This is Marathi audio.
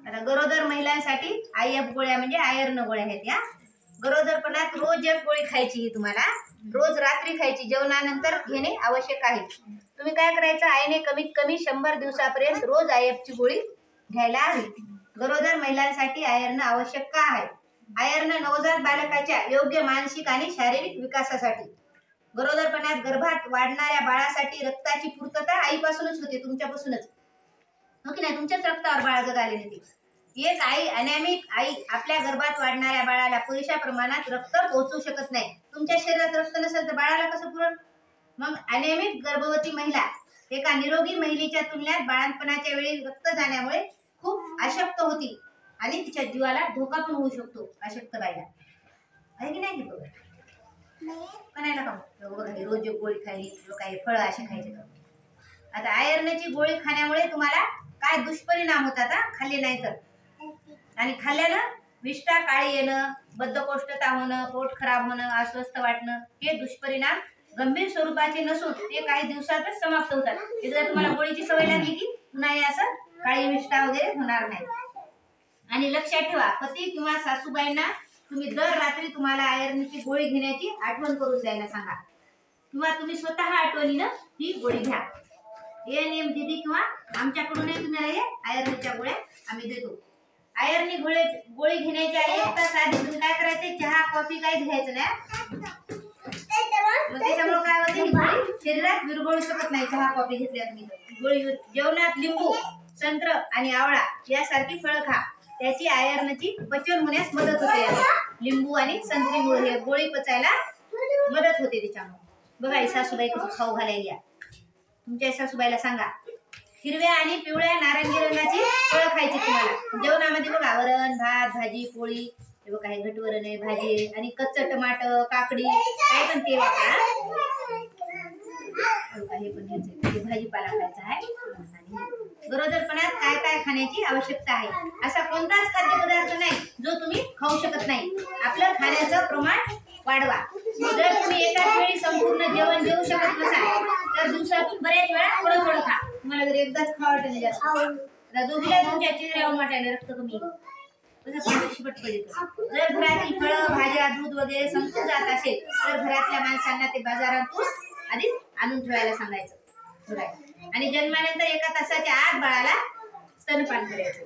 आता गरोदर महिलांसाठी IF गोळ्या म्हणजे आयर्न गोळ्या आहेत या। गरोदरपणात रोज एक गोळी खायची ही तुम्हाला, रोज रात्री खायची, जेवणानंतर घेणे आवश्यक आहे। तुम्ही काय करायचं, आईने कमीत कमी 100 दिवसापर्यंत रोज IF ची गोळी घ्यायला हवी। गरोदर महिलांसाठी आयर्न आवश्यक का आहे? आयर्न नवजात बालकाच्या योग्य मानसिक आणि शारीरिक विकासासाठी, गरोदरपणात गर्भात वाढणाऱ्या बाळासाठी रक्ताची पूर्तता आईपासूनच होते, तुमच्यापासूनच, हो की नाही? तुमच्याच रक्तावर बाळ जगाले होते। एक आई अनॅमिक आई आपल्या गर्भात वाढणाऱ्या बाळाला पुरेशा प्रमाणात रक्त पोहोचू शकत नाही। तुमच्या शरीरात रक्त नसेल तर बाळाला कसं पुरल? मग अनॅमिक गर्भवती महिला एका निरोगी महिलेच्या तुलनेत बाळंतपणाच्या वेळी रक्त जाण्यामुळे खूप अशक्त होती आणि तिच्या जीवाला धोका पण होऊ शकतो अशक्त बाईला, आहे की नाही? कणायला का रोज एक गोळी खायची, काही फळ असे खायचे। आता आयर्नची गोळी खाण्यामुळे तुम्हाला काय दुष्परिणाम होतात खाल्ले नाही तर? आणि खाल्ल्यानं विष्ठा काळी येणं, बद्धकोष्ठता होणं, पोट खराब होणं, अस्वस्थ वाटणं, हे दुष्परिणाम गंभीर स्वरूपाचे नसून ते काही दिवसातच समाप्त होतात। जर तुम्हाला गोळीची सवय लागली की पुन्हा असं काळी विष्ठा वगैरे होणार नाही। आणि लक्षात ठेवा, पती किंवा सासूबाईंना तुम्ही दर रात्री तुम्हाला आयर्नची गोळी घेण्याची आठवण करून द्यायला सांगा, किंवा तुम्ही स्वतः आठवणीनं ही गोळी घ्या। ANM दीदी किंवा आमच्याकडूनही तुम्हाला आयर्नच्या गोळ्या आम्ही देतो। आयर्नची गोळी घेण्याच्या 1 तास आधी तुम्ही काय करायचे, चहा कॉफी काहीच घ्यायचं नाही। मग त्याच्यामुळे काय होते, ही गोळी शरीरात विरघळू शकत नाही चहा कॉफी घेतल्या तुम्ही। गोळी जेवणात लिंबू, संत्र आणि आवळा यासारखी फळं खा, त्याची आयर्नची पचन होण्यास मदत होते। लिंबू आणि संत्रीमुळे हे गोळी पचायला मदत होते त्याच्यामुळे। बघा ही सासूबाई कसं खाऊ घालायला, तुमच्या सासूबाईला सांगा हिरव्या आणि पिवळ्या नारंगी रंगाची फळं खायची तुम्हाला जेवणामध्ये। बघा वरण भात भाजी पोळी, हे बघा हे घटवरण आहे, भाजी आहे, आणि कच्चं टमाटर काकडी काय पण ते वापरा। हे पण भाजीपाला खायचा आहे। गरोदरपणात काय काय खाण्याची आवश्यकता आहे? असा कोणताच खाद्यपदार्थ नाही जो तुम्ही खाऊ शकत नाही। आपलं खाण्याचं प्रमाण वाढवा। जर तुम्ही एकाच वेळी संपूर्ण जेवण जेवू शकत नसाल तर दिवसातून बऱ्याच वेळा थोडं थोडं खा। तुम्हाला जर एकदाच खावं वाटेल जास्त, दोघीला तुमच्या चेहऱ्यावर वाटायला रक्त कमी जर घरातील फळं भाज्या दूध वगैरे संपून जात असेल तर घरातल्या माणसांना ते बाजारातून आधीच आणून ठेवायला सांगायचं। आणि जन्मानंतर 1 तासाच्या आत बाळाला स्तनपान करायचं।